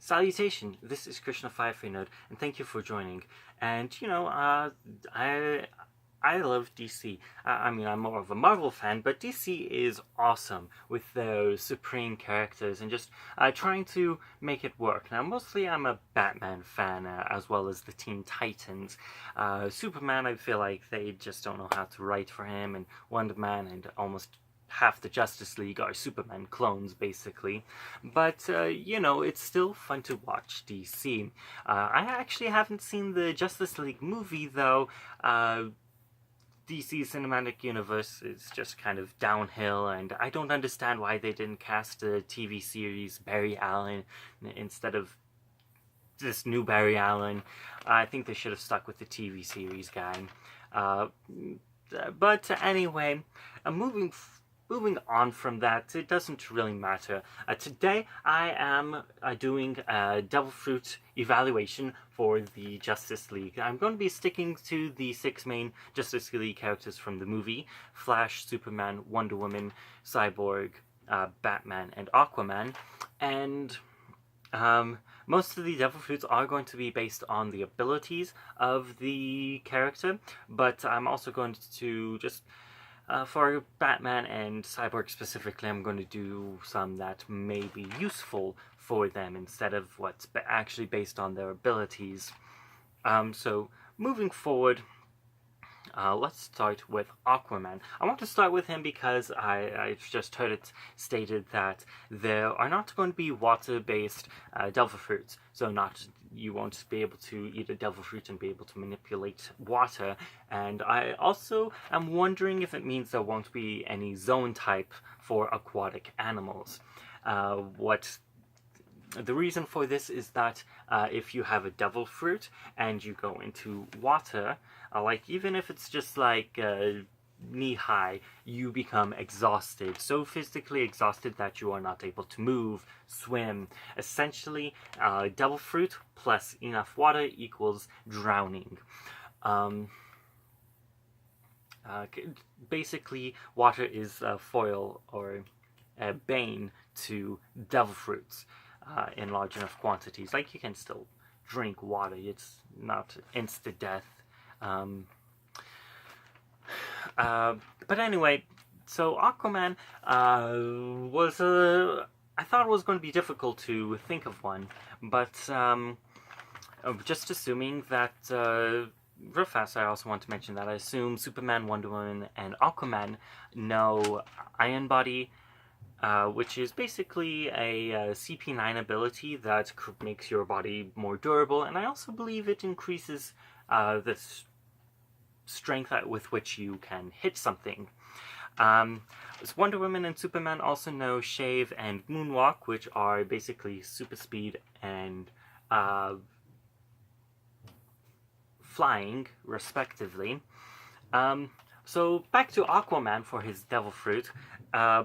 Salutation! This is Krishna Firefree and thank you for joining. And I love DC. I'm more of a Marvel fan, but DC is awesome with their supreme characters and just trying to make it work. Now, mostly I'm a Batman fan, as well as the Teen Titans. Superman, I feel like they just don't know how to write for him, and Wonder Man and almost half the Justice League are Superman clones, basically. But, it's still fun to watch DC. I actually haven't seen the Justice League movie, though. DC's cinematic universe is just kind of downhill, and I don't understand why they didn't cast the TV series Barry Allen instead of this new Barry Allen. I think they should have stuck with the TV series guy. But anyway, moving on from that, it doesn't really matter. Today I am doing a Devil Fruit evaluation for the Justice League. I'm going to be sticking to the 6 main Justice League characters from the movie: Flash, Superman, Wonder Woman, Cyborg, Batman, and Aquaman. And most of the Devil Fruits are going to be based on the abilities of the character, but I'm also going to just for Batman and Cyborg specifically, I'm going to do some that may be useful for them instead of what's actually based on their abilities. So moving forward, let's start with Aquaman. I want to start with him because I've just heard it stated that there are not going to be water-based devil fruits. So you won't be able to eat a devil fruit and be able to manipulate water. And I also am wondering if it means there won't be any zone type for aquatic animals. The reason for this is that if you have a devil fruit and you go into water, even if it's just knee-high, you become exhausted. So physically exhausted that you are not able to move, swim. Essentially, devil fruit plus enough water equals drowning. Basically, water is a foil or a bane to devil fruits in large enough quantities. You can still drink water, it's not instant death. But anyway, so Aquaman I thought it was going to be difficult to think of one, but just assuming that, real fast, I also want to mention that I assume Superman, Wonder Woman, and Aquaman know Iron Body, which is basically a CP9 ability that makes your body more durable, and I also believe it increases the strength with which you can hit something. Wonder Woman and Superman also know Shave and Moonwalk, which are basically super speed and flying, respectively. So back to Aquaman for his Devil Fruit.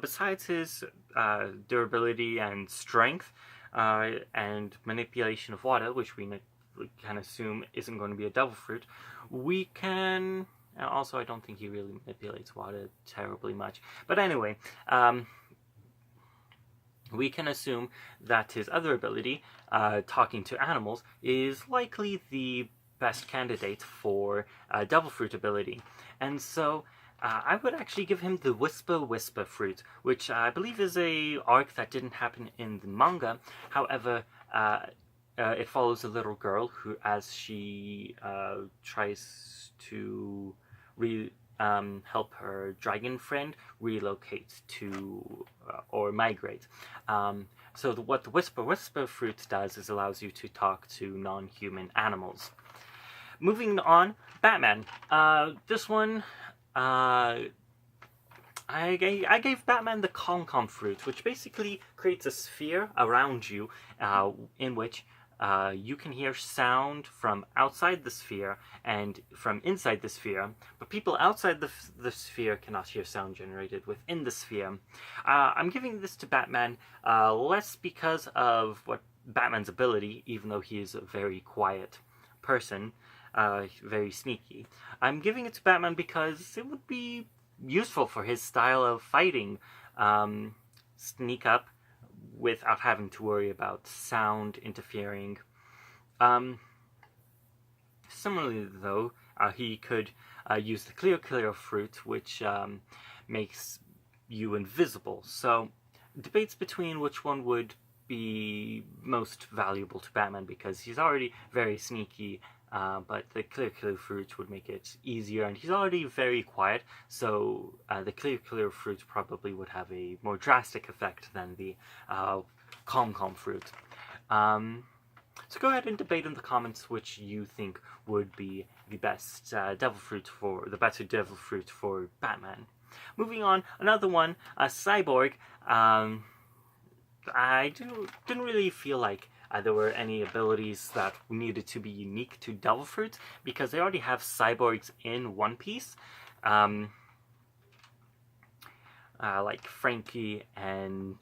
Besides his durability and strength and manipulation of water, which we can assume isn't going to be a Devil Fruit, we can... Also, I don't think he really manipulates water terribly much. But anyway, we can assume that his other ability, talking to animals, is likely the best candidate for Devil Fruit ability. And so I would actually give him the Whisper Fruit, which I believe is a arc that didn't happen in the manga. However, it follows a little girl who, as she tries to help her dragon friend relocate to or migrate. So what the Whisper Fruit does is allows you to talk to non-human animals. Moving on, Batman. This one, I gave Batman the Calm Fruit, which basically creates a sphere around you in which you can hear sound from outside the sphere and from inside the sphere, but people outside the sphere cannot hear sound generated within the sphere. I'm giving this to Batman less because of Batman's ability, even though he is a very quiet person, very sneaky. I'm giving it to Batman because it would be useful for his style of fighting. Sneak up, without having to worry about sound interfering. Similarly, though, he could use the clear fruit, which makes you invisible. So, debates between which one would be most valuable to Batman, because he's already very sneaky, but the clear fruit would make it easier, and he's already very quiet, so the clear fruit probably would have a more drastic effect than the calm fruit. So go ahead and debate in the comments which you think would be the best better devil fruit for Batman. Moving on, another one, Cyborg. I didn't really feel like there were any abilities that needed to be unique to Devil Fruit, because they already have cyborgs in One Piece, like Frankie and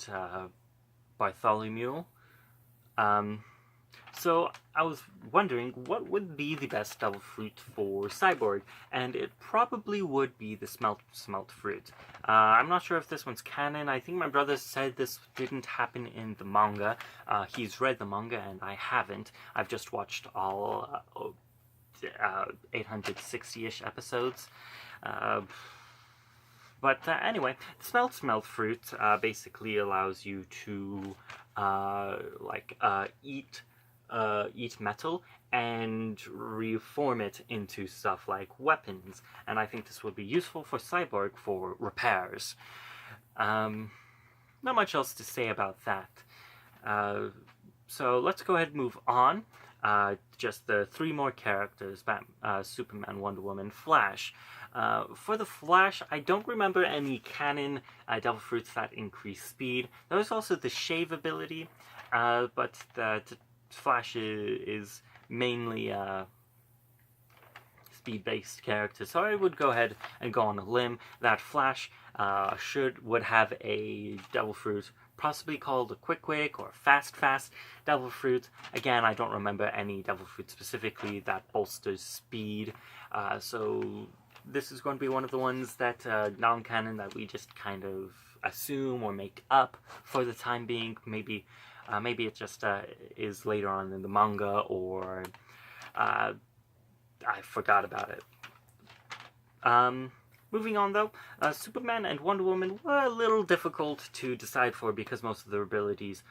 Bartholomew. So I was wondering what would be the best devil fruit for Cyborg, and it probably would be the smelt fruit. I'm not sure if this one's canon. I think my brother said this didn't happen in the manga. He's read the manga and I haven't. I've just watched all 860-ish episodes. But anyway, the smelt fruit basically allows you to eat metal and reform it into stuff like weapons, and I think this would be useful for Cyborg for repairs. Not much else to say about that. So let's go ahead and move on. Just the three more characters: Superman, Wonder Woman, Flash. For the Flash, I don't remember any canon devil fruits that increase speed. There was also the shave ability, but the Flash is mainly speed-based character, so I would go ahead and go on a limb that Flash would have a devil fruit, possibly called a Quick or Fast devil fruit. Again, I don't remember any devil fruit specifically that bolsters speed, so this is going to be one of the ones that non-canon that we just kind of assume or make up for the time being. Maybe it just is later on in the manga, or I forgot about it. Moving on, though, Superman and Wonder Woman were a little difficult to decide for, because most of their abilities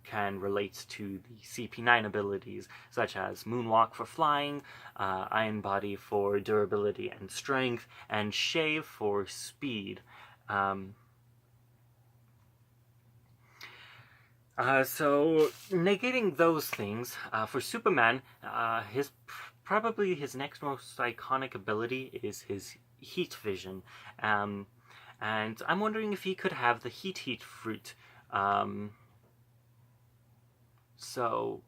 can relate to the CP9 abilities, such as Moonwalk for flying, Iron Body for durability and strength, and Shave for speed. So negating those things, for Superman, probably his next most iconic ability is his heat vision, and I'm wondering if he could have the heat fruit. So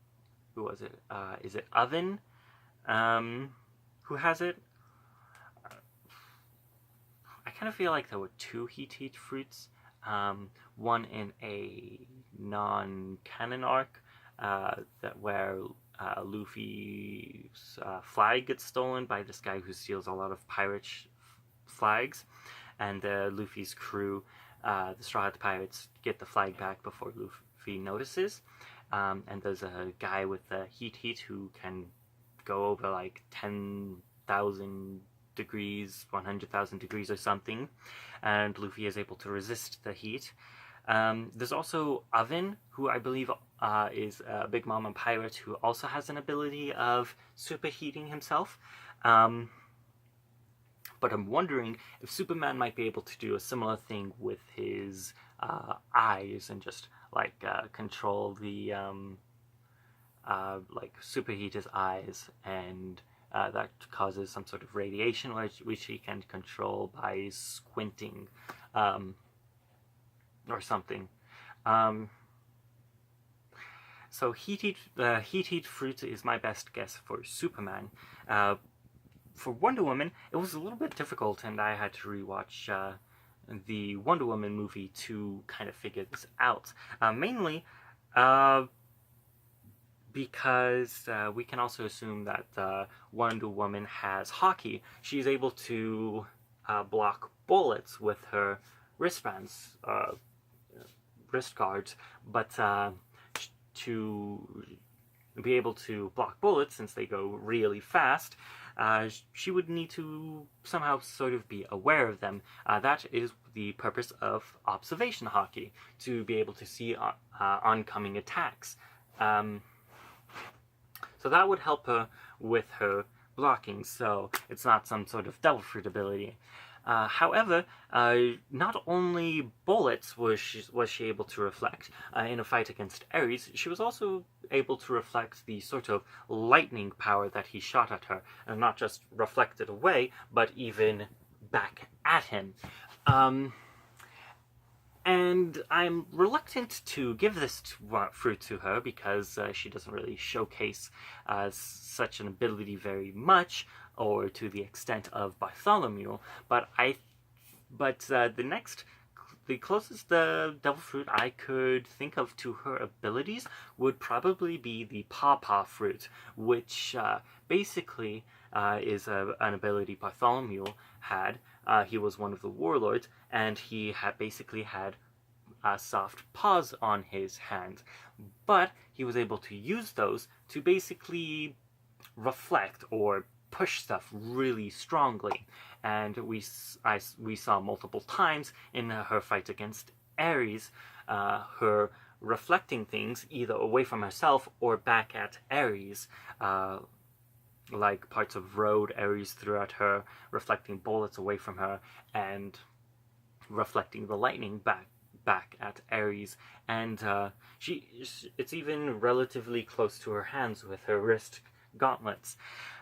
who was it? Is it Oven? Who has it? I kind of feel like there were two heat fruits. One in a non-canon arc where Luffy's flag gets stolen by this guy who steals a lot of pirate flags, and Luffy's crew, the Straw Hat Pirates, get the flag back before Luffy notices. And there's a guy with the heat who can go over like 10,000 degrees, 100,000 degrees or something, and Luffy is able to resist the heat. There's also Oven, who I believe is a Big Mama pirate who also has an ability of superheating himself. But I'm wondering if Superman might be able to do a similar thing with his eyes, and just control the superheat his eyes, and that causes some sort of radiation, which he can control by squinting, or something. So heat fruit is my best guess for Superman. For Wonder Woman, it was a little bit difficult, and I had to rewatch the Wonder Woman movie to kind of figure this out. Mainly because we can also assume that Wonder Woman has hockey. She's able to block bullets with her wristbands, wrist guards, but to be able to block bullets, since they go really fast, she would need to somehow sort of be aware of them. That is the purpose of observation hockey, to be able to see oncoming attacks. So that would help her with her blocking, so it's not some sort of devil fruit ability. However, not only bullets was she able to reflect in a fight against Ares, she was also able to reflect the sort of lightning power that he shot at her, and not just reflect it away, but even back at him. And I'm reluctant to give this fruit to her because she doesn't really showcase such an ability very much, or to the extent of Bartholomew. But the closest devil fruit I could think of to her abilities would probably be the Pawpaw fruit, which basically is an ability Bartholomew had. He was one of the warlords, and he basically had soft paws on his hands, but he was able to use those to basically reflect or push stuff really strongly. And we saw multiple times in her fight against Ares, her reflecting things either away from herself or back at Ares, like parts of road Ares threw at her, reflecting bullets away from her, and reflecting the lightning back at Ares. And it's even relatively close to her hands with her wrist gauntlets.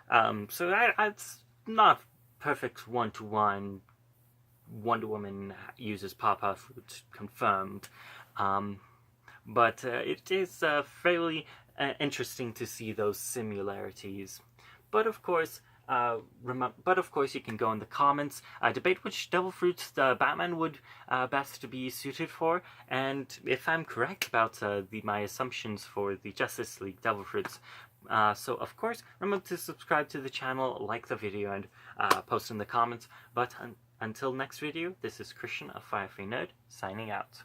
So it's not perfect one-to-one. Wonder Woman uses Pawpaw fruit confirmed, but it is fairly interesting to see those similarities. But of course, you can go in the comments, debate which devil fruits Batman would best be suited for, and if I'm correct about my assumptions for the Justice League devil fruits. So of course, remember to subscribe to the channel, like the video, and post in the comments. But until next video, this is Christian of Firefly Nerd, signing out.